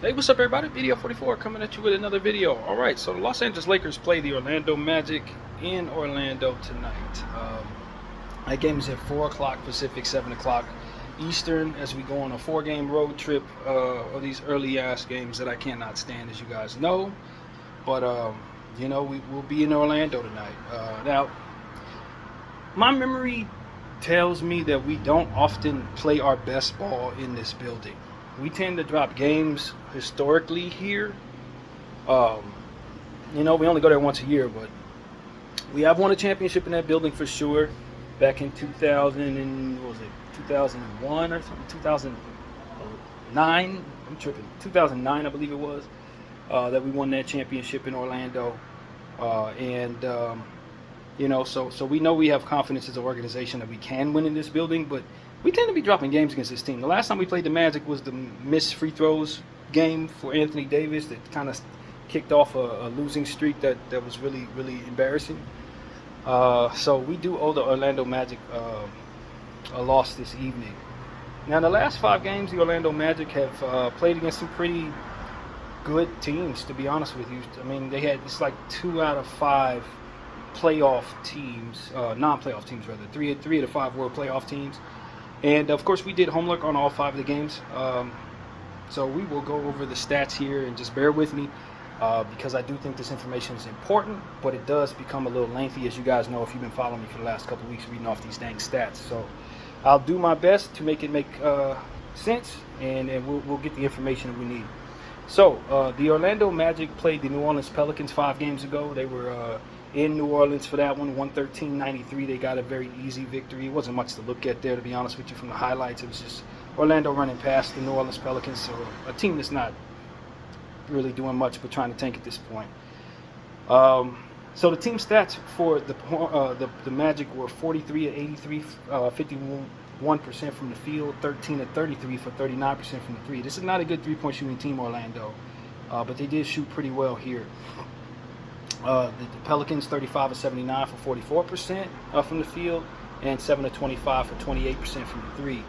Hey, what's up, everybody? Video 44 coming at you with another video. All right, so the Los Angeles Lakers play the Orlando Magic in Orlando tonight. That game is at 4 o'clock Pacific, 7 o'clock Eastern, as we go on a 4-game road trip of these early ass games that I cannot stand, as you guys know. But, we'll be in Orlando tonight. Now, my memory tells me that we don't often play our best ball in this building. We tend to drop games historically here. Um, we only go there once a year, but we have won a championship in that building for sure. Back in 2000 and what was it, 2001 or something, 2009. I'm tripping. 2009, I believe it was, that we won that championship in Orlando. And so we know we have confidence as an organization that we can win in this building, but we tend to be dropping games against this team. The last time we played the Magic was the missed free throws game for Anthony Davis that kind of kicked off a losing streak that was really, really embarrassing. So we do owe the Orlando Magic a loss this evening. Now, in the last 5 games, the Orlando Magic have played against some pretty good teams, to be honest with you. I mean, it's like 2 out of 5 playoff teams, non-playoff teams rather. Three of the 5 were playoff teams. And of course, we did homework on all 5 of the games. So we will go over the stats here, and just bear with me because I do think this information is important, but it does become a little lengthy, as you guys know if you've been following me for the last couple of weeks reading off these dang stats. So I'll do my best to make it make sense, and we'll get the information we need. So the Orlando Magic played the New Orleans Pelicans 5 games ago. They were in New Orleans for that one, 113-93. They got a very easy victory. It wasn't much to look at there, to be honest with you, from the highlights. It was just Orlando running past the New Orleans Pelicans, so a team that's not really doing much but trying to tank at this point. So the team stats for the Magic were 43 of 83, 51% from the field, 13 of 33 for 39% from the three. This is not a good three-point shooting team, Orlando, but they did shoot pretty well here. The Pelicans 35 of 79 for 44% from the field, and 7 of 25 for 28% from the three.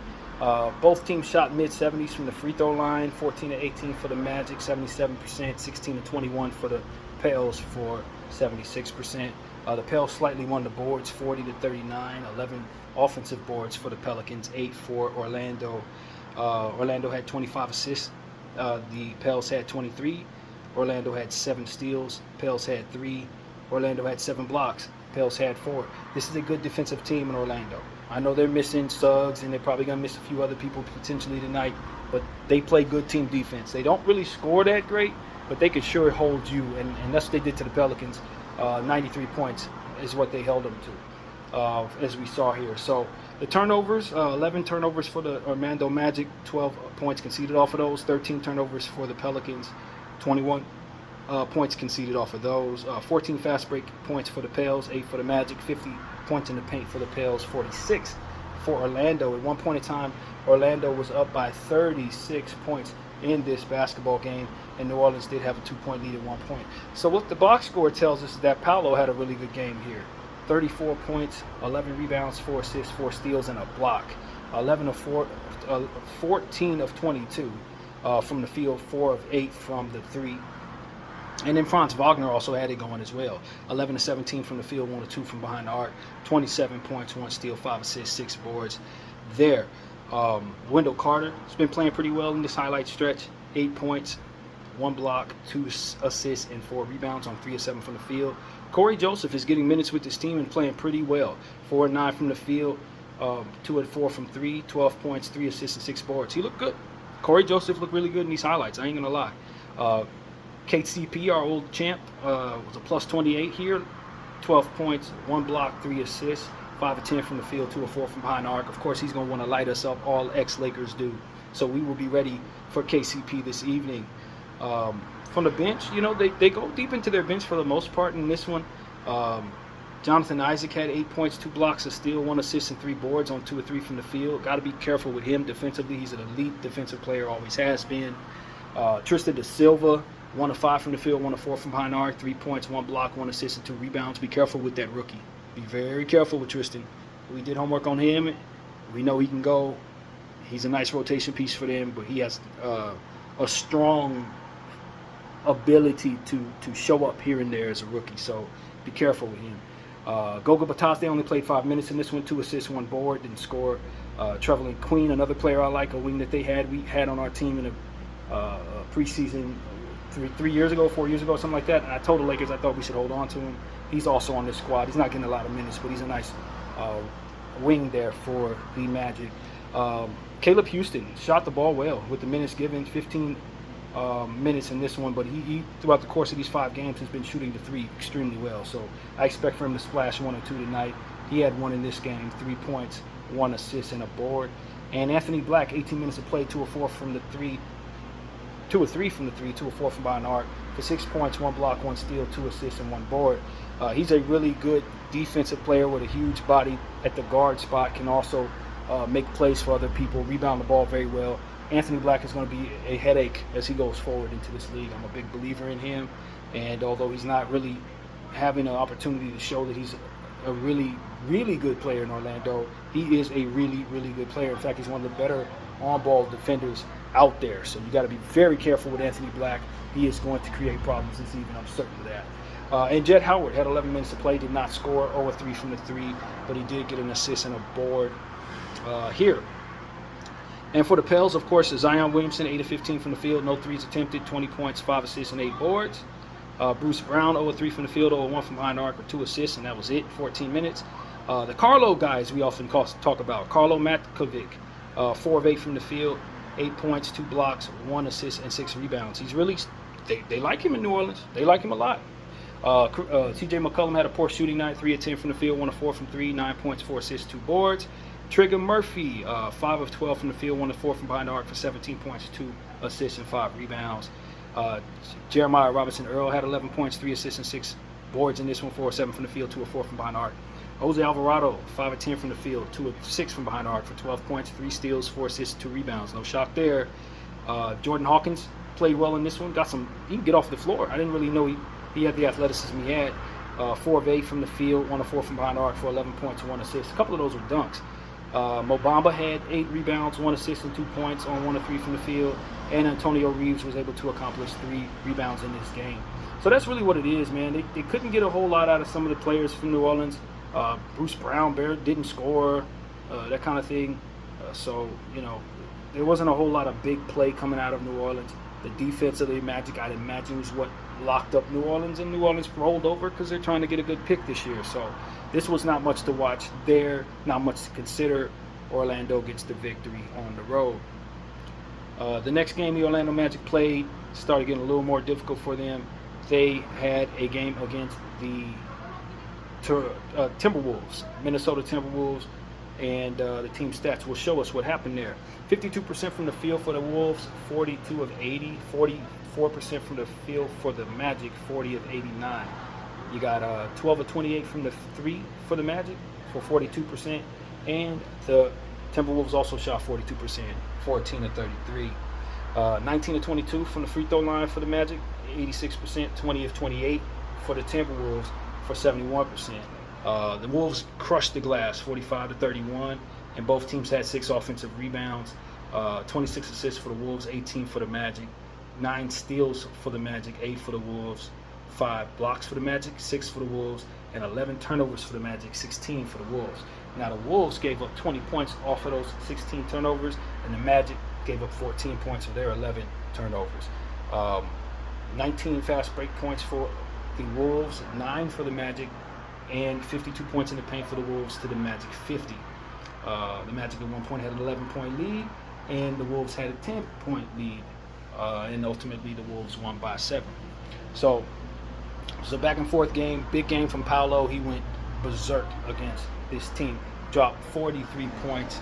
Both teams shot mid-70s from the free throw line, 14 of 18 for the Magic, 77%, 16 of 21 for the Pels for 76%. The Pels slightly won the boards, 40 to 39, 11 offensive boards for the Pelicans, 8 for Orlando. Orlando had 25 assists. The Pels had 23. Orlando had 7 steals. Pels had 3. Orlando had 7 blocks. Pels had 4. This is a good defensive team in Orlando. I know they're missing Suggs, and they're probably going to miss a few other people potentially tonight, but they play good team defense. They don't really score that great, but they can sure hold you, and that's what they did to the Pelicans. 93 points is what they held them to, as we saw here. So the turnovers, 11 turnovers for the Orlando Magic, 12 points conceded off of those, 13 turnovers for the Pelicans, 21 points conceded off of those, 14 fast break points for the Pels, 8 for the Magic, 50 points in the paint for the Pels, 46 for Orlando. At one point in time, Orlando was up by 36 points in this basketball game, and New Orleans did have a 2-point lead at one point. So what the box score tells us is that Paolo had a really good game here. 34 points, 11 rebounds, 4 assists, 4 steals, and a block. 14 of 22 from the field, 4 of 8 from the three. And then Franz Wagner also had it going as well. 11 of 17 from the field, 1 of 2 from behind the arc. 27 points, 1 steal, 5 assists, 6 boards there. Wendell Carter has been playing pretty well in this highlight stretch. 8 points, 1 block, 2 assists, and 4 rebounds on 3 of 7 from the field. Corey Joseph is getting minutes with this team and playing pretty well. 4 of 9 from the field, 2 of 4 from 3, 12 points, 3 assists, and 6 boards. He looked good. Corey Joseph looked really good in these highlights. I ain't going to lie. KCP, our old champ, was a plus 28 here. 12 points, 1 block, 3 assists, 5 of 10 from the field, 2 of 4 from behind the arc. Of course, he's going to want to light us up. All ex-Lakers do. So we will be ready for KCP this evening. From the bench, they go deep into their bench for the most part in this one. Jonathan Isaac had 8 points, 2 blocks, a steal, 1 assist, and 3 boards on 2 or 3 from the field. Got to be careful with him defensively. He's an elite defensive player, always has been. Tristan Da Silva, 1 of 5 from the field, 1 of 4 from behind the arc, 3 points, 1 block, 1 assist, and 2 rebounds. Be careful with that rookie. Be very careful with Tristan. We did homework on him. We know he can go. He's a nice rotation piece for them, but he has a strong ability to show up here and there as a rookie. So be careful with him. Goga Batiste only played 5 minutes in this one, 2 assists, 1 board, didn't score. Trevelyan Queen, another player I like, a wing that we had on our team in a preseason 4 years ago, something like that. And I told the Lakers I thought we should hold on to him. He's also on this squad. He's not getting a lot of minutes, but he's a nice wing there for the Magic. Caleb Houston shot the ball well with the minutes given, 15 minutes in this one, but he throughout the course of these 5 games has been shooting the three extremely well. So I expect for him to splash 1 or 2 tonight. He had 1 in this game, 3 points, 1 assist, and a board. And Anthony Black, 18 minutes of play, 2 or 4 from the 3, 2 or 3 from the 3, 2 or 4 from behind the arc for 6 points, 1 block, 1 steal, 2 assists, and 1 board. He's a really good defensive player with a huge body at the guard spot, can also make plays for other people, rebound the ball very well. Anthony Black is going to be a headache as he goes forward into this league. I'm a big believer in him, and although he's not really having an opportunity to show that he's a really, really good player in Orlando, he is a really, really good player. In fact, he's one of the better on-ball defenders out there. So you got to be very careful with Anthony Black. He is going to create problems this evening, I'm certain of that. And Jett Howard had 11 minutes to play, did not score, 0-3 from the 3, but he did get an assist and a board here. And for the Pels, of course, Zion Williamson, 8-15 from the field, no threes attempted, 20 points, 5 assists, and 8 boards. Bruce Brown, 0-3 from the field, 0-1 from behind the arc with 2 assists, and that was it, 14 minutes. The Carlo guys we often talk about. Carlo Matkovic, 4 of 8 from the field, 8 points, 2 blocks, 1 assist, and 6 rebounds. He's really, they like him in New Orleans. They like him a lot. CJ McCollum had a poor shooting night, 3 of 10 from the field, 1 of 4 from 3, 9 points, 4 assists, 2 boards. Trigger Murphy, 5 of 12 from the field, 1 of 4 from behind the arc for 17 points, 2 assists, and 5 rebounds. Jeremiah Robinson Earl had 11 points, 3 assists, and 6 boards in this one, 4 of 7 from the field, 2 of 4 from behind the arc. Jose Alvarado, 5 of 10 from the field, 2 of 6 from behind the arc for 12 points, 3 steals, 4 assists, 2 rebounds. No shock there. Jordan Hawkins played well in this one. He can get off the floor. I didn't really know he had the athleticism he had. 4 of 8 from the field, 1 of 4 from behind the arc for 11 points, 1 assist. A couple of those were dunks. Mo Bamba had 8 rebounds, 1 assist, and 2 points on 1 of 3 from the field. And Antonio Reeves was able to accomplish 3 rebounds in this game. So that's really what it is, man. They couldn't get a whole lot out of some of the players from New Orleans. Bruce Brown didn't score, that kind of thing. So, there wasn't a whole lot of big play coming out of New Orleans. The defense of the Magic, I'd imagine, is what locked up New Orleans, and New Orleans rolled over because they're trying to get a good pick this year. So this was not much to watch there, not much to consider. Orlando gets the victory on the road. The next game the Orlando Magic played started getting a little more difficult for them. They had a game against the Timberwolves, Minnesota Timberwolves, and the team stats will show us what happened there. 52% from the field for the Wolves, 42 of 80, 44% from the field for the Magic, 40 of 89. You got 12 of 28 from the 3 for the Magic for 42%, and the Timberwolves also shot 42%, 14 of 33. 19 of 22 from the free throw line for the Magic, 86%, 20 of 28 for the Timberwolves for 71%. The Wolves crushed the glass, 45 to 31, and both teams had 6 offensive rebounds, 26 assists for the Wolves, 18 for the Magic, 9 steals for the Magic, 8 for the Wolves, 5 blocks for the Magic, 6 for the Wolves, and 11 turnovers for the Magic, 16 for the Wolves. Now the Wolves gave up 20 points off of those 16 turnovers, and the Magic gave up 14 points for their 11 turnovers. 19 fast break points for the Wolves, 9 for the Magic, and 52 points in the paint for the Wolves to the Magic 50. The Magic at one point had an 11-point lead, and the Wolves had a 10-point lead, and ultimately the Wolves won by 7. So it was a back and forth game, big game from Paolo. He went berserk against this team, dropped 43 points,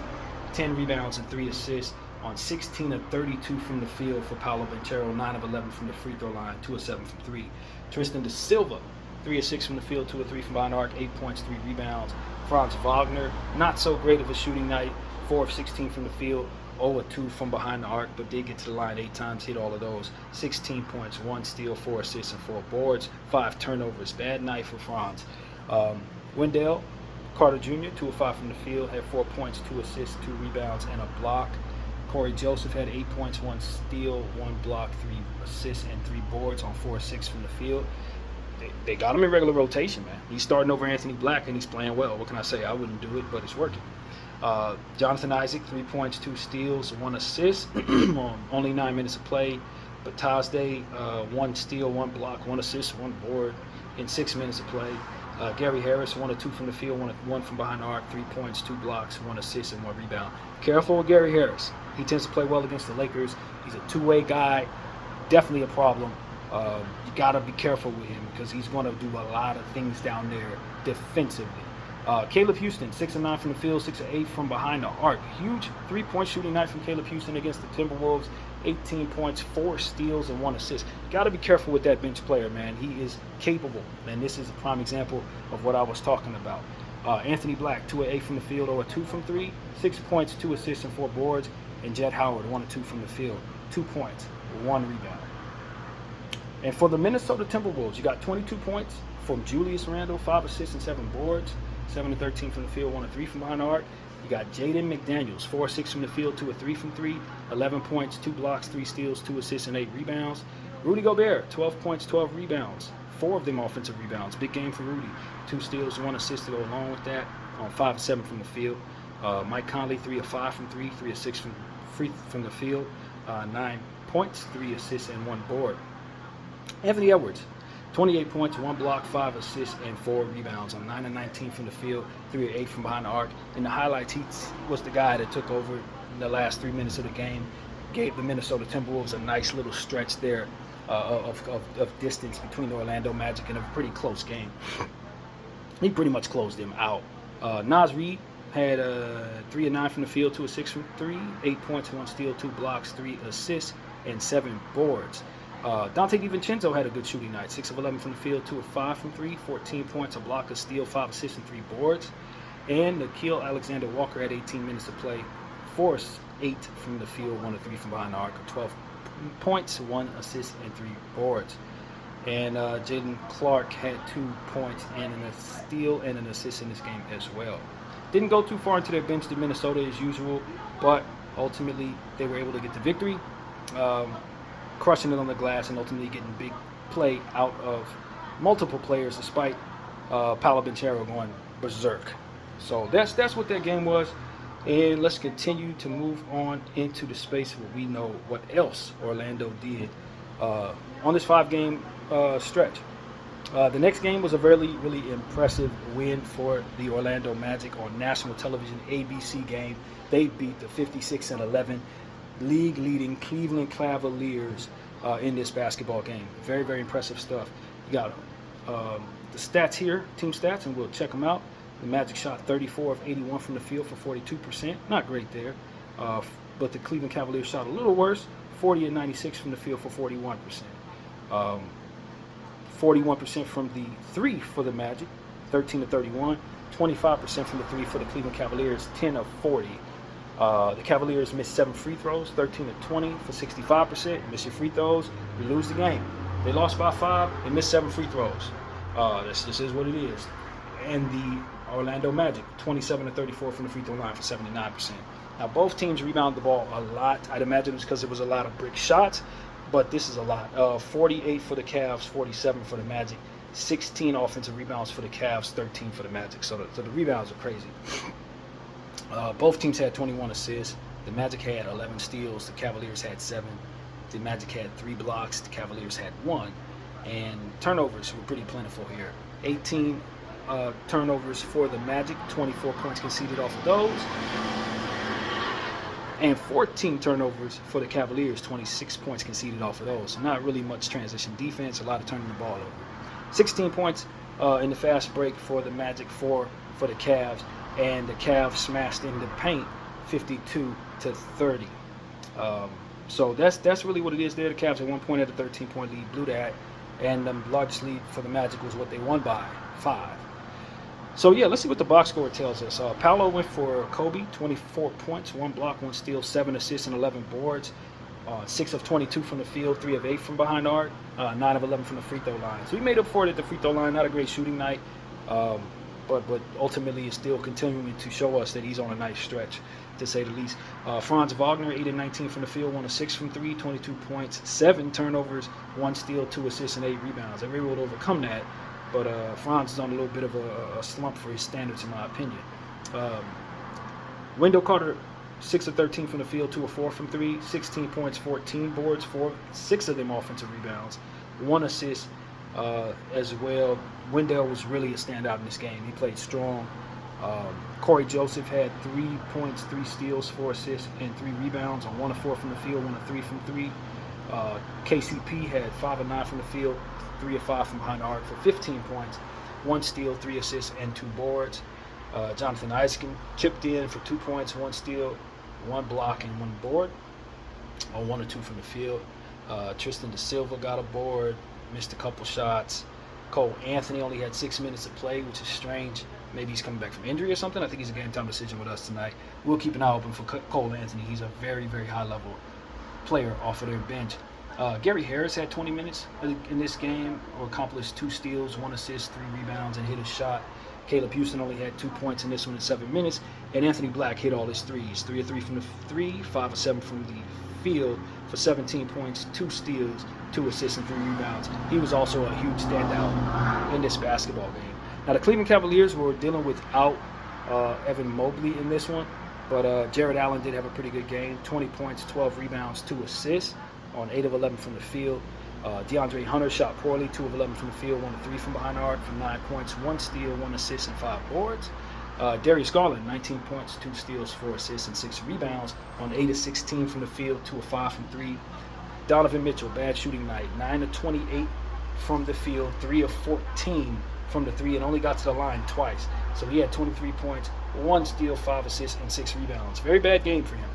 10 rebounds, and 3 assists on 16 of 32 from the field for Paolo Banchero, 9 of 11 from the free throw line, 2 of 7 from 3. Tristan da Silva, 3 of 6 from the field, 2 of 3 from behind the arc, 8 points, 3 rebounds. Franz Wagner, not so great of a shooting night, 4 of 16 from the field, 0 of 2 from behind the arc, but did get to the line 8 times, hit all of those. 16 points, 1 steal, 4 assists, and 4 boards, 5 turnovers. Bad night for Franz. Wendell Carter Jr., 2 of 5 from the field, had 4 points, 2 assists, 2 rebounds, and a block. Corey Joseph had 8 points, 1 steal, 1 block, 3 assists, and 3 boards on 4-6 from the field. They got him in regular rotation, man. He's starting over Anthony Black, and he's playing well. What can I say? I wouldn't do it, but it's working. Jonathan Isaac, 3 points, 2 steals, 1 assist, only 9 minutes of play. But Tajday, 1 steal, 1 block, 1 assist, 1 board in 6 minutes of play. Gary Harris, 1 of 2 from the field, 1 from behind the arc, 3 points, 2 blocks, 1 assist, and 1 rebound. Careful with Gary Harris. He tends to play well against the Lakers. He's a two-way guy, definitely a problem. You got to be careful with him because he's going to do a lot of things down there defensively. Caleb Houston, 6 of 9 from the field, 6 of 8 from behind the arc. Huge 3-point shooting night from Caleb Houston against the Timberwolves. 18 points, 4 steals, and 1 assist. Got to be careful with that bench player, man. He is capable, and this is a prime example of what I was talking about. Anthony Black, 2 of 8 from the field, or 2 from 3, 6 points, 2 assists, and 4 boards. And Jett Howard, 1 of 2 from the field, 2 points, 1 rebound. And for the Minnesota Timberwolves, you got 22 points from Julius Randle, 5 assists and 7 boards, 7 of 13 from the field, 1 of 3 from behind the arc. You got Jaden McDaniels, 4 of 6 from the field, 2 of 3 from 3, 11 points, 2 blocks, 3 steals, 2 assists, and 8 rebounds. Rudy Gobert, 12 points, 12 rebounds, 4 of them offensive rebounds. Big game for Rudy. 2 steals, 1 assist to go along with that, on 5 of 7 from the field. Mike Conley, 3 of 5 from 3, 3 of 6 from the field, 9 points, 3 assists, and 1 board. Anthony Edwards, 28 points, 1 block, 5 assists, and 4 rebounds on 9 of 19 from the field, 3 of 8 from behind the arc. In the highlights, he was the guy that took over in the last 3 minutes of the game, gave the Minnesota Timberwolves a nice little stretch there of distance between the Orlando Magic in a pretty close game. He pretty much closed them out. Naz Reid had 3 of 9 from the field, 2 of 6 from 3, 8 points, 1 steal, 2 blocks, 3 assists, and 7 boards. Dante DiVincenzo had a good shooting night, 6 of 11 from the field, 2 of 5 from 3, 14 points, a block, a steal, 5 assists, and 3 boards. And Nickeil Alexander-Walker had 18 minutes to play, 4 of 8 from the field, 1 of 3 from behind the arc, 12 points, 1 assist, and 3 boards. And Jaden Clark had 2 points and a steal and an assist in this game as well. Didn't go too far into their bench to Minnesota as usual, but ultimately they were able to get the victory. Crushing it on the glass and ultimately getting big play out of multiple players despite Paolo Banchero going berserk. So that's what that game was. And let's continue to move on into the space where we know what else Orlando did on this 5-game stretch. The next game was a really impressive win for the Orlando Magic on national television, ABC game. They beat the 56-11 league-leading Cleveland Cavaliers in this basketball game. Very impressive stuff. You got the stats here, team stats, and we'll check them out. The Magic shot 34 of 81 from the field for 42%. Not great there. But the Cleveland Cavaliers shot a little worse, 40 of 96 from the field for 41%. 41% from the 3 for the Magic, 13 of 31. 25% from the 3 for the Cleveland Cavaliers, 10 of 40. The Cavaliers missed 7 free throws, 13 of 20 for 65%. Miss your free throws, you lose the game. They lost by 5, they missed 7 free throws. This is what it is. And the Orlando Magic, 27 of 34 from the free throw line for 79%. Now, both teams rebounded the ball a lot. I'd imagine it's because it was a lot of brick shots, but this is a lot. 48 for the Cavs, 47 for the Magic. 16 offensive rebounds for the Cavs, 13 for the Magic. So the rebounds are crazy. Both teams had 21 assists. The Magic had 11 steals. The Cavaliers had 7. The Magic had 3 blocks. The Cavaliers had 1. And turnovers were pretty plentiful here. 18 turnovers for the Magic, 24 points conceded off of those. And 14 turnovers for the Cavaliers, 26 points conceded off of those. So not really much transition defense, a lot of turning the ball over. 16 points in the fast break for the Magic, 4 for the Cavs. And the Cavs smashed in the paint 52-30. So that's really what it is there. The Cavs at one point had a 13-point lead, blew that. And the largest lead for the Magic was what they won by, 5. So, yeah, let's see what the box score tells us. Paolo went for Kobe, 24 points, 1 block, 1 steal, 7 assists, and 11 boards. 6 of 22 from the field, 3 of 8 from behind the arc, 9 of 11 from the free throw line. So he made up for it at the free throw line. Not a great shooting night, but ultimately is still continuing to show us that he's on a nice stretch. to say the least. Franz Wagner, 8 and 19 from the field, 1 of 6 from 3, 22 points, 7 turnovers, 1 steal, 2 assists, and 8 rebounds. They were able to overcome that, but Franz is on a little bit of a slump for his standards, in my opinion. Wendell Carter, 6 of 13 from the field, 2 of 4 from 3, 16 points, 14 boards, 6 of them offensive rebounds, 1 assist as well. Wendell was really a standout in this game. He played strong. Corey Joseph had 3 points, 3 steals, 4 assists, and 3 rebounds on 1 of 4 from the field, 1 of 3 from 3. KCP had 5 of 9 from the field, 3 of 5 from behind the arc for 15 points, 1 steal, 3 assists, and 2 boards. Jonathan Isaac chipped in for 2 points, 1 steal, 1 block, and 1 board on 1 or 2 from the field. Tristan Da Silva got a board, missed a couple shots. Cole Anthony only had 6 minutes to play, which is strange. Maybe he's coming back from injury or something. I think he's a game time decision with us tonight. We'll keep an eye open for Cole Anthony. He's a very, very high level player off of their bench. Gary Harris had 20 minutes in this game, accomplished 2 steals, 1 assist, 3 rebounds, and hit a shot. Caleb Houston only had 2 points in this one in 7 minutes, and Anthony Black hit all his threes. 3 of 3 from the 5 of 7 from the field for 17 points, 2 steals, 2 assists, and 3 rebounds. He was also a huge standout in this basketball game. Now, the Cleveland Cavaliers were dealing without Evan Mobley in this one, but Jared Allen did have a pretty good game. 20 points, 12 rebounds, 2 assists on 8 of 11 from the field. DeAndre Hunter shot poorly, 2 of 11 from the field, 1 of 3 from behind the arc for 9 points, 1 steal, 1 assist, and 5 boards. Darius Garland, 19 points, 2 steals, 4 assists, and 6 rebounds on 8 of 16 from the field, 2 of 5 from 3. Donovan Mitchell, bad shooting night, 9 of 28 from the field, 3 of 14 from the 3, and only got to the line twice. So he had 23 points, 1 steal, 5 assists, and 6 rebounds. Very bad game for him.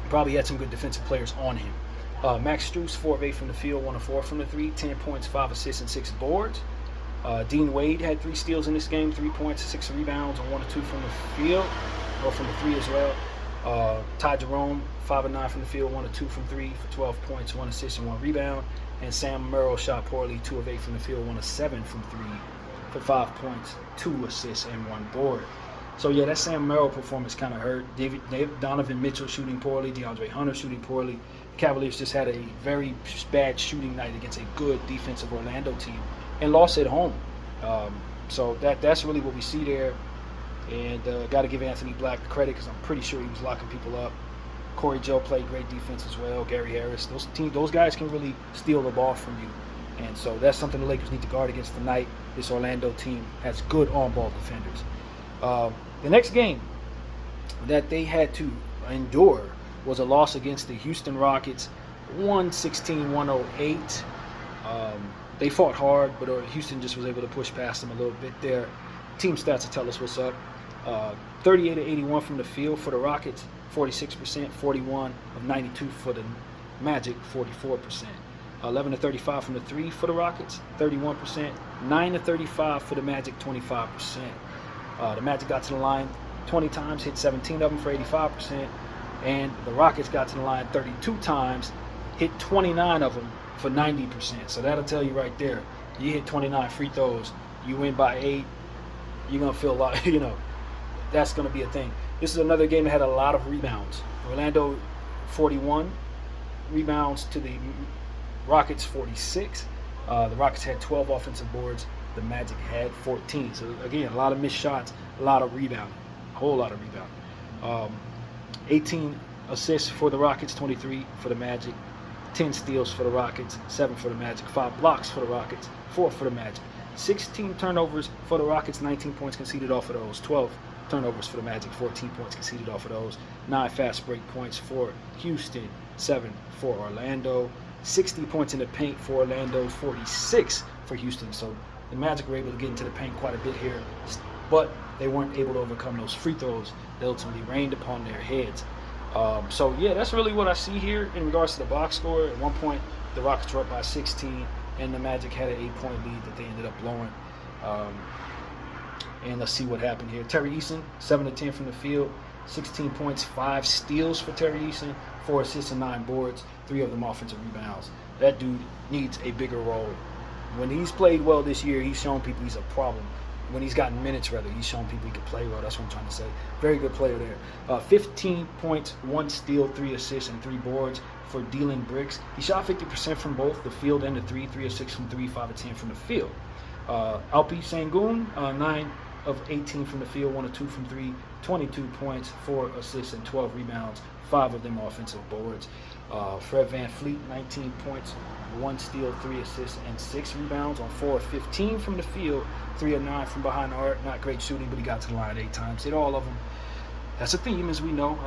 Probably had some good defensive players on him. Max Strus, 4 of 8 from the field, 1 of 4 from the 3, 10 points, 5 assists, and 6 boards. Dean Wade had 3 steals in this game, 3 points, 6 rebounds, and 1 or 2 from the field, or from the 3 as well. Ty Jerome, 5 of 9 from the field, 1 or 2 from 3 for 12 points, 1 assist, and 1 rebound. And Sam Merrill shot poorly, 2 of 8 from the field, 1 of 7 from 3 for 5 points, 2 assists, and 1 board. So yeah, that Sam Merrill performance kind of hurt. Donovan Mitchell shooting poorly, DeAndre Hunter shooting poorly. Cavaliers just had a very bad shooting night against a good defensive Orlando team and lost at home. So that's really what we see there. And got to give Anthony Black credit because I'm pretty sure he was locking people up. Corey Joe played great defense as well. Gary Harris, those guys can really steal the ball from you. And so that's something the Lakers need to guard against tonight. This Orlando team has good on-ball defenders. The next game that they had to endure was a loss against the Houston Rockets, 116-108. They fought hard, but Houston just was able to push past them a little bit there. Team stats will tell us what's up. 38 of 81 from the field for the Rockets, 46%, 41 of 92 for the Magic, 44%. 11 of 35 from the 3 for the Rockets, 31%. 9 of 35 for the Magic, 25%. The Magic got to the line 20 times, hit 17 of them for 85%. And the Rockets got to the line 32 times, hit 29 of them for 90%. So that'll tell you right there. You hit 29 free throws, you win by 8, you're going to feel a lot, that's going to be a thing. This is another game that had a lot of rebounds. Orlando 41 rebounds to the Rockets 46. The Rockets had 12 offensive boards. The Magic had 14. So again, a lot of missed shots, a lot of rebounding, a whole lot of rebounding. 18 assists for the Rockets, 23 for the Magic. 10 steals for the Rockets, 7 for the Magic. 5 blocks for the Rockets, 4 for the Magic. 16 turnovers for the Rockets, 19 points conceded off of those. 12 turnovers for the Magic, 14 points conceded off of those. 9 fast break points for Houston, 7 for Orlando. 60 points in the paint for Orlando, 46 for Houston. So the Magic were able to get into the paint quite a bit here, but they weren't able to overcome those free throws that ultimately rained upon their heads. So yeah, that's really what I see here in regards to the box score. At one point, the Rockets were up by 16, and the Magic had an 8-point lead that they ended up blowing. And let's see what happened here. Terry Eason, 7 of 10 from the field, 16 points, 5 steals for Terry Eason, 4 assists and 9 boards, 3 of them offensive rebounds. That dude needs a bigger role. When he's played well this year, he's shown people he's a problem. when he's gotten minutes, rather, he's shown people he can play well. That's what I'm trying to say. Very good player there. 15 points, 1 steal, 3 assists, and 3 boards for Dylan Brooks. He shot 50% from both the field and the 3, 3 of 6 from 3, 5 of 10 from the field. Alpi Sengun, 9 of 18 from the field, 1 of 2 from 3, 22 points, 4 assists, and 12 rebounds, 5 of them offensive boards. Fred VanVleet, 19 points, 1 steal, 3 assists, and 6 rebounds on 4 of 15 from the field, 3 of 9 from behind the arc. Not great shooting, but he got to the line 8 times. Hit all of them. That's a theme, as we know.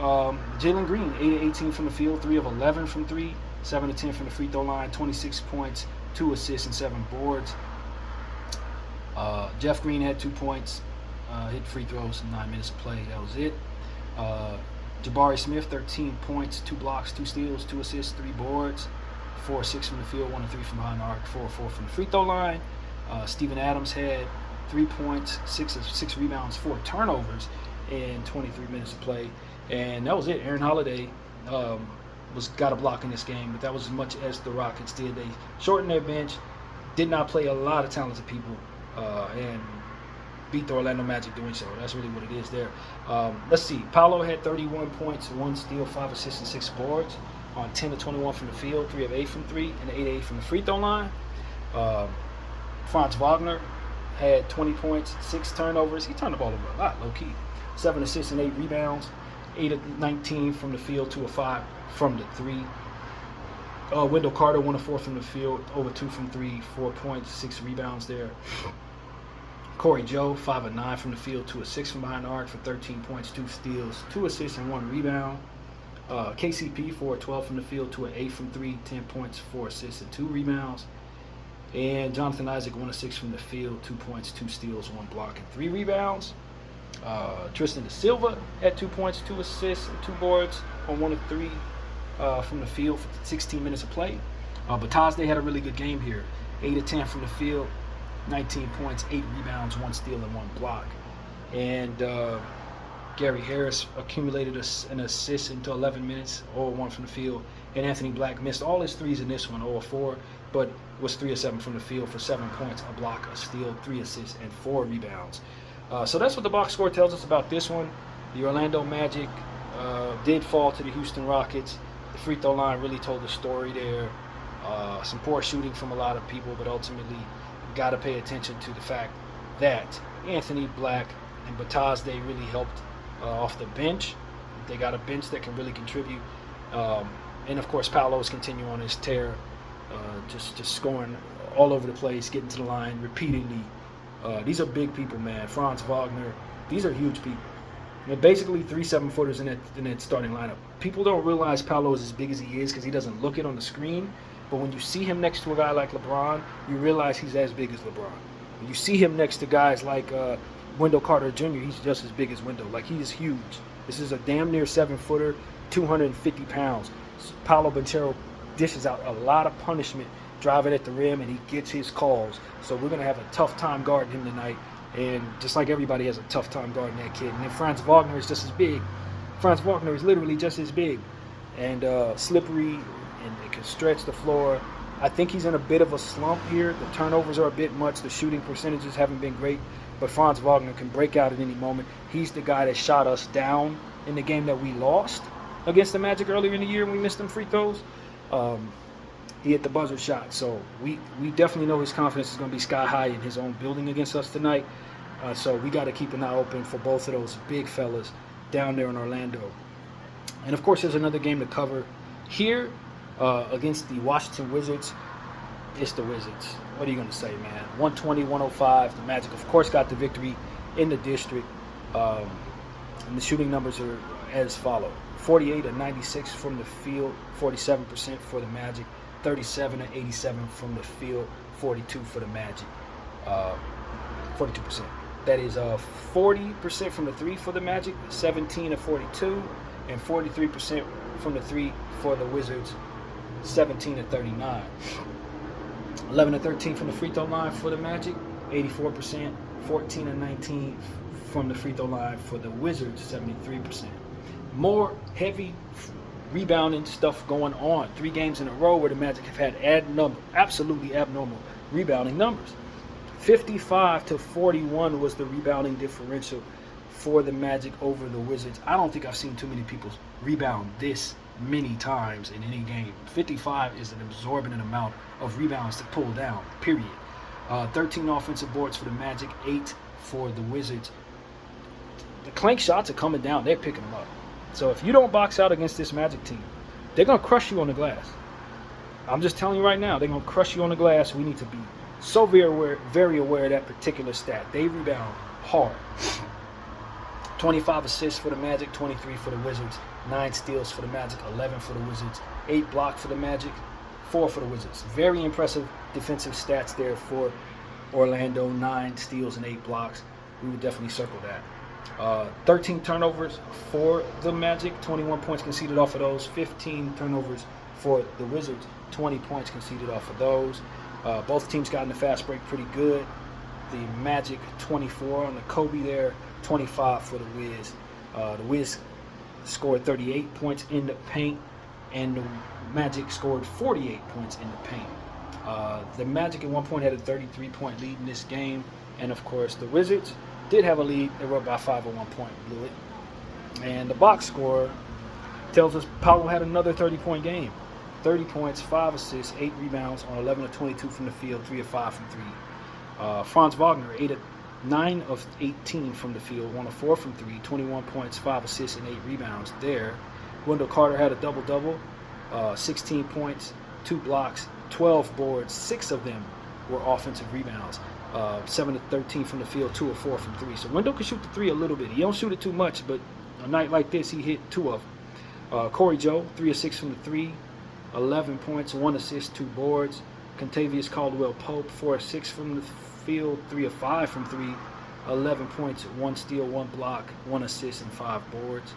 Jalen Green, 8 of 18 from the field, 3 of 11 from 3, 7 of 10 from the free throw line, 26 points, 2 assists, and 7 boards. Jeff Green had 2 points, hit free throws in 9 minutes of play. That was it. Jabari Smith, 13 points, 2 blocks, 2 steals, 2 assists, 3 boards, 4 of 6 from the field, 1 of 3 from behind the arc, 4 of 4 from the free throw line. Steven Adams had 3 points, 6 rebounds, 4 turnovers in 23 minutes of play. And that was it. Aaron Holiday got a block in this game, but that was as much as the Rockets did. They shortened their bench, did not play a lot of talented people, and beat the Orlando Magic doing so. That's really what it is there. Let's see. Paolo had 31 points, 1 steal, 5 assists, and 6 boards on 10 of 21 from the field, 3 of 8 from 3, and 8 of 8 from the free throw line. Franz Wagner had 20 points, 6 turnovers. He turned the ball over a lot, low-key. 7 assists and 8 rebounds, 8 of 19 from the field, 2 of 5 from the 3. Wendell Carter, 1 of 4 from the field, over 2 from 3, 4 points, 6 rebounds there. Corey Joe, 5 of 9 from the field, 2 of 6 from behind the arc for 13 points, 2 steals, 2 assists, and 1 rebound. KCP, 4 of 12 from the field, 2 of 8 from 3, 10 points, 4 assists, and 2 rebounds. And Jonathan Isaac, 1 of 6 from the field, 2 points, 2 steals, 1 block, and 3 rebounds. Tristan Da Silva had 2 points, 2 assists, and 2 boards on 1 of 3 from the field for 16 minutes of play. Batazde had a really good game here. 8 of 10 from the field, 19 points, 8 rebounds, 1 steal, and 1 block. And Gary Harris accumulated an assist into 11 minutes, 0-1 from the field. And Anthony Black missed all his threes in this one, 0-4, but was 3 of 7 from the field for 7 points, a block, a steal, 3 assists, and 4 rebounds. So that's what the box score tells us about this one. The Orlando Magic did fall to the Houston Rockets. The free throw line really told the story there. Some poor shooting from a lot of people, but ultimately got to pay attention to the fact that Anthony Black and Batazde really helped off the bench. They got a bench that can really contribute. And of course, Paolo's continue on his tear, just scoring all over the place, getting to the line repeatedly. These are big people, man. Franz Wagner, these are huge people. They're basically 3 7-footers in that starting lineup. People don't realize Paolo is as big as he is because he doesn't look it on the screen. But when you see him next to a guy like LeBron, you realize he's as big as LeBron. When you see him next to guys like Wendell Carter Jr., he's just as big as Wendell. Like, he is huge. This is a damn near 7-footer, 250 pounds. Paolo Banchero dishes out a lot of punishment driving at the rim, and he gets his calls. So we're going to have a tough time guarding him tonight. And just like everybody has a tough time guarding that kid. And then Franz Wagner is just as big. Franz Wagner is literally just as big and slippery, and it can stretch the floor. I think he's in a bit of a slump here. The turnovers are a bit much. The shooting percentages haven't been great. But Franz Wagner can break out at any moment. He's the guy that shot us down in the game that we lost against the Magic earlier in the year when we missed them free throws. He hit the buzzer shot. So we definitely know his confidence is going to be sky high in his own building against us tonight. So we got to keep an eye open for both of those big fellas down there in Orlando. And, of course, there's another game to cover here against the Washington Wizards. It's the Wizards. What are you going to say, man? 120-105. The Magic, of course, got the victory in the district. And the shooting numbers are as follow. 48 of 96 from the field, 47% for the Magic. 37 of 87 from the field, 42 for the Magic. 42%. That is 40% from the 3 for the Magic, 17 of 42, and 43% from the 3 for the Wizards, 17 of 39. 11 of 13 from the free throw line for the Magic, 84%, 14 of 19 from the free throw line for the Wizards, 73%. More heavy rebounding stuff going on. 3 games in a row where the Magic have had absolutely abnormal rebounding numbers. 55-41 was the rebounding differential for the Magic over the Wizards. I don't think I've seen too many people rebound this many times in any game. 55 is an exorbitant amount of rebounds to pull down, period. 13 offensive boards for the Magic, 8 for the Wizards. The clank shots are coming down. They're picking them up. So if you don't box out against this Magic team, they're going to crush you on the glass. I'm just telling you right now, they're going to crush you on the glass. We need to be so very aware of that particular stat. They rebound hard. 25 assists for the Magic, 23 for the Wizards, 9 steals for the Magic, 11 for the Wizards, 8 blocks for the Magic, 4 for the Wizards. Very impressive defensive stats there for Orlando, 9 steals and 8 blocks. We would definitely circle that. 13 turnovers for the Magic, 21 points conceded off of those. 15 turnovers for the Wizards, 20 points conceded off of those. Both teams got in the fast break pretty good. The Magic 24 on the Kobe there, 25 for the Wiz. The Wiz scored 38 points in the paint, and the Magic scored 48 points in the paint. The Magic at one point had a 33-point lead in this game, and of course the Wizards did have a lead. They were up by 5 at one point, blew it. And the box score tells us Paolo had another 30-point game. 30 points, 5 assists, 8 rebounds on 11 of 22 from the field, 3 of 5 from 3. Franz Wagner, 9 of 18 from the field, 1 of 4 from 3, 21 points, 5 assists, and 8 rebounds there. Wendell Carter had a double-double, 16 points, 2 blocks, 12 boards, 6 of them were offensive rebounds. 7 of 13 from the field, 2 of 4 from 3. So Wendell can shoot the 3 a little bit. He don't shoot it too much, but a night like this, he hit 2 of them. Corey Joe, 3 of 6 from the 3, 11 points, 1 assist, 2 boards. Contavious Caldwell Pope, 4 of 6 from the field, 3 of 5 from 3, 11 points, 1 steal, 1 block, 1 assist, and 5 boards.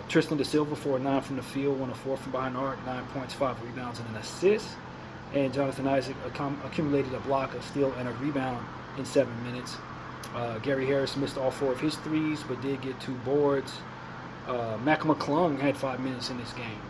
Tristan Da Silva, 4 of 9 from the field, 1 of 4 from behind the arc, 9 points, 5 rebounds, and an assist. And Jonathan Isaac accumulated a block, a steal, and a rebound in 7 minutes. Gary Harris missed all 4 of his threes, but did get 2 boards. Mac McClung had 5 minutes in this game,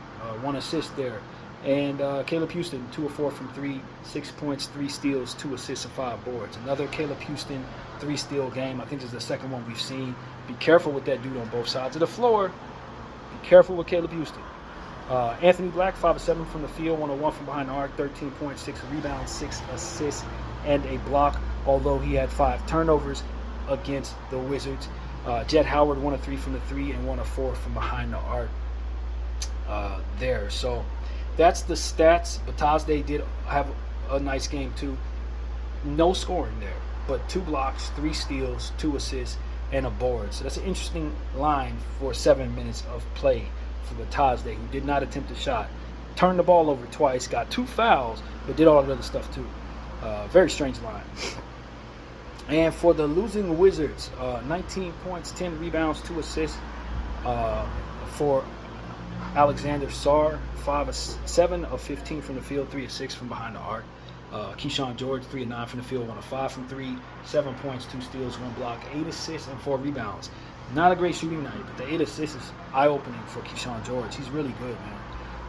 1 assist there. And Caleb Houston, 2 of 4 from 3, 6 points, 3 steals, 2 assists, and 5 boards. Another Caleb Houston 3-steal game. I think this is the second one we've seen. Be careful with that dude on both sides of the floor. Be careful with Caleb Houston. Anthony Black, 5 of 7 from the field, 1 of 1 from behind the arc, 13 points, 6 rebounds, 6 assists, and a block, although he had 5 turnovers against the Wizards. Jet Howard, 1 of 3 from the 3, and 1 of 4 from behind the arc there. So that's the stats. Batazde did have a nice game too. No scoring there, but 2 blocks, 3 steals, 2 assists, and a board. So that's an interesting line for 7 minutes of play for Batazde, who did not attempt a shot. Turned the ball over twice, got 2 fouls, but did all the other stuff too. Very strange line. And for the losing Wizards, 19 points, 10 rebounds, 2 assists for Alexander Sarr, 7 of 15 from the field, 3 of 6 from behind the arc. Keyshawn George, 3 of 9 from the field, 1 of 5 from 3, 7 points, 2 steals, 1 block, 8 assists, and 4 rebounds. Not a great shooting night, but the 8 assists is eye-opening for Keyshawn George. He's really good,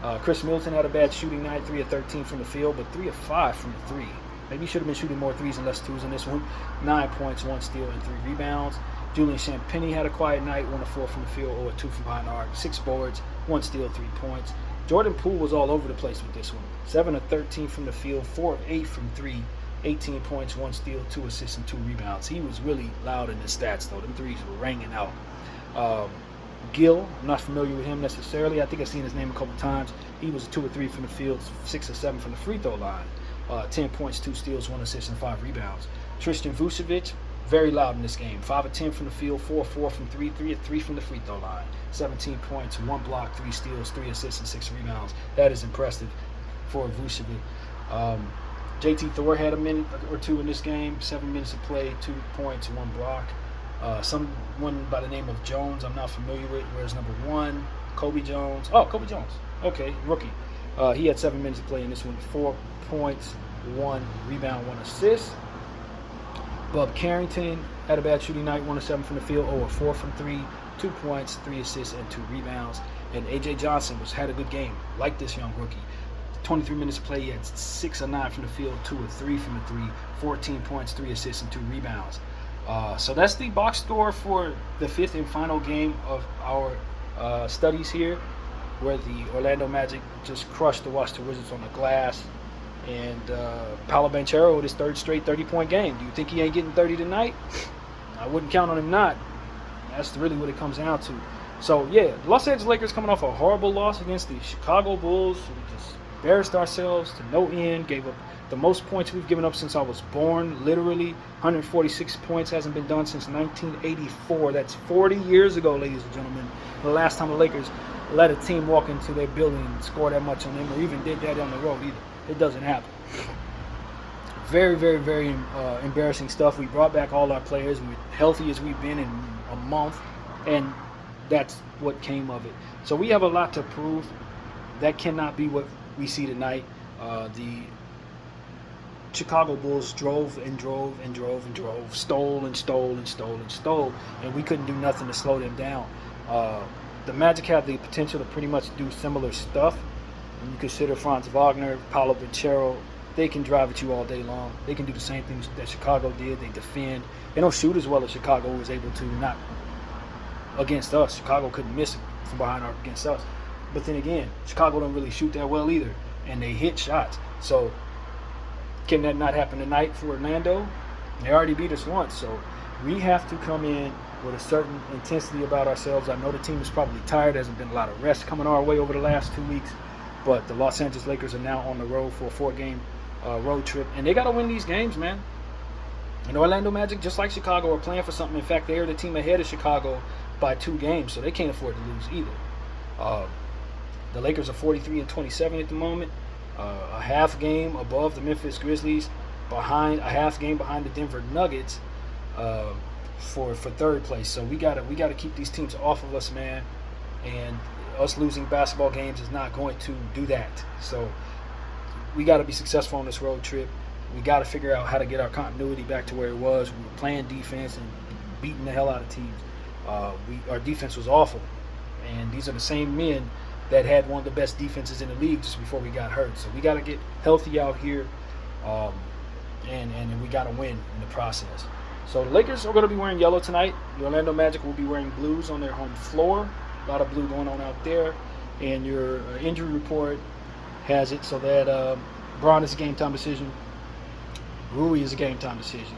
man. Chris Middleton had a bad shooting night, 3 of 13 from the field, but 3 of 5 from the 3. Maybe he should have been shooting more 3s and less 2s in this one. 9 points, 1 steal, and 3 rebounds. Julian Champagnie had a quiet night, 1 of 4 from the field, 0 of 2 from behind the arc, 6 boards, 1 steal, 3 points. Jordan Poole was all over the place with this one. 7 of 13 from the field, 4 of 8 from 3, 18 points, 1 steal, 2 assists, and 2 rebounds. He was really loud in his stats, though. Them threes were ringing out. Gill, I'm not familiar with him necessarily. I think I've seen his name a couple times. He was 2 of 3 from the field, 6 of 7 from the free throw line. 10 points, 2 steals, 1 assist, and 5 rebounds. Tristan Vucevic, very loud in this game. 5 of 10 from the field, 4 of 4 from 3, 3 of 3 from the free throw line. 17 points, 1 block, 3 steals, 3 assists, and 6 rebounds. That is impressive for Vucevic. JT Thor had a minute or 2 in this game. 7 minutes of play, 2 points, 1 block. Someone by the name of Jones, I'm not familiar with. Where's number 1? Kobe Jones. Oh, Kobe Jones. Okay, rookie. He had 7 minutes of play in this one. 4 points, 1 rebound, 1 assist. Bub Carrington had a bad shooting night, 1 of 7 from the field, 0 of 4 from 3, 2 points, 3 assists, and 2 rebounds. And AJ Johnson had a good game, like this young rookie. 23 minutes of play, he had 6 of 9 from the field, 2 of 3 from the 3, 14 points, 3 assists, and 2 rebounds. So that's the box score for the 5th and final game of our studies here, where the Orlando Magic just crushed the Washington Wizards on the glass. And Paolo Banchero with his 3rd straight 30-point game. Do you think he ain't getting 30 tonight? I wouldn't count on him not. That's really what it comes down to. So, yeah, Los Angeles Lakers coming off a horrible loss against the Chicago Bulls. We just embarrassed ourselves to no end, gave up the most points we've given up since I was born, literally. 146 points, hasn't been done since 1984. That's 40 years ago, ladies and gentlemen. The last time the Lakers let a team walk into their building and score that much on them, or even did that on the road either. It doesn't happen. Very, very, very embarrassing stuff. We brought back all our players. We're healthy as we've been in a month, and that's what came of it. So we have a lot to prove. That cannot be what we see tonight. The Chicago Bulls drove and drove and drove and drove, stole and stole and stole and stole, and we couldn't do nothing to slow them down. The Magic have the potential to pretty much do similar stuff. When you consider Franz Wagner, Paolo Banchero, they can drive at you all day long. They can do the same things that Chicago did. They defend. They don't shoot as well as Chicago was able to, not against us. Chicago couldn't miss from behind arc against us. But then again, Chicago don't really shoot that well either, and they hit shots. So can that not happen tonight for Orlando? They already beat us once, so we have to come in with a certain intensity about ourselves. I know the team is probably tired. There hasn't been a lot of rest coming our way over the last 2 weeks, but the Los Angeles Lakers are now on the road for a 4-game road trip, and they got to win these games, man. And Orlando Magic, just like Chicago, are playing for something. In fact, they are the team ahead of Chicago by 2 games, so they can't afford to lose either. The Lakers are 43-27 at the moment, a half game above the Memphis Grizzlies, a half game behind the Denver Nuggets for 3rd place. So we gotta keep these teams off of us, man. And us losing basketball games is not going to do that. So we got to be successful on this road trip. We got to figure out how to get our continuity back to where it was. We were playing defense and beating the hell out of teams. Our defense was awful, and these are the same men that had one of the best defenses in the league just before we got hurt. So we got to get healthy out here, and we got to win in the process. So the Lakers are going to be wearing yellow tonight. The Orlando Magic will be wearing blues on their home floor. A lot of blue going on out there. And your injury report has it so that Braun is a game-time decision. Rui is a game-time decision.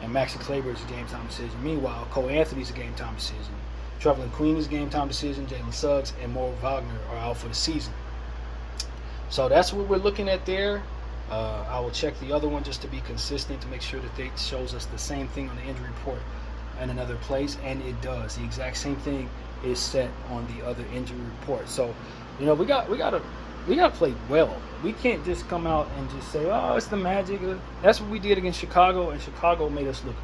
And Maxi Kleber is a game-time decision. Meanwhile, Cole Anthony is a game-time decision. Trevelin Queen is a game-time decision. Jalen Suggs and Mo Wagner are out for the season. So that's what we're looking at there. I will check the other one just to be consistent to make sure that it shows us the same thing on the injury report in another place, and it does. The exact same thing is set on the other injury report. So, we gotta play well. We can't just come out and just say, "Oh, it's the Magic." That's what we did against Chicago, and Chicago made us look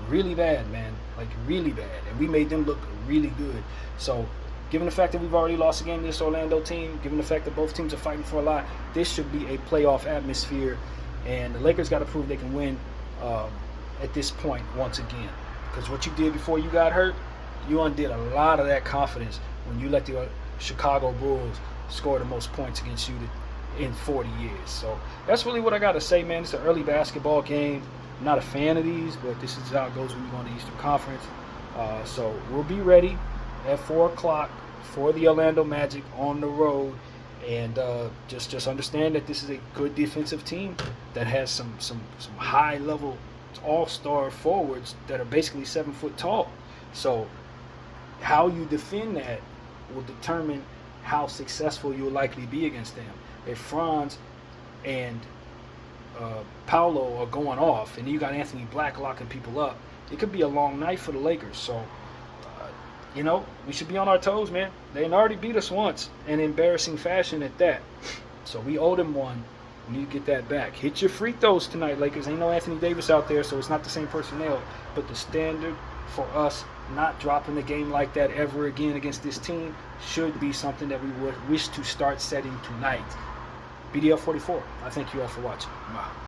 really bad, man, like really bad, and we made them look really good. So, given the fact that we've already lost a game to this Orlando team, given the fact that both teams are fighting for a lot, this should be a playoff atmosphere, and the Lakers got to prove they can win at this point once again. Because what you did before you got hurt, you undid a lot of that confidence when you let the Chicago Bulls score the most points against you in 40 years. So that's really what I got to say, man. It's an early basketball game. I'm not a fan of these, but this is how it goes when you go on the Eastern Conference. So we'll be ready at 4 o'clock for the Orlando Magic on the road. And just understand that this is a good defensive team that has some high-level all-star forwards that are basically 7 foot tall. So how you defend that will determine how successful you'll likely be against them. If Franz and Paolo are going off, and you got Anthony Black locking people up, it could be a long night for the Lakers. So, we should be on our toes, man. They already beat us once in embarrassing fashion at that. So we owe them one. We need to get that back. Hit your free throws tonight, Lakers. Ain't no Anthony Davis out there, so it's not the same personnel. But the standard for us not dropping the game like that ever again against this team should be something that we would wish to start setting tonight. BDL 44. I thank you all for watching. Wow.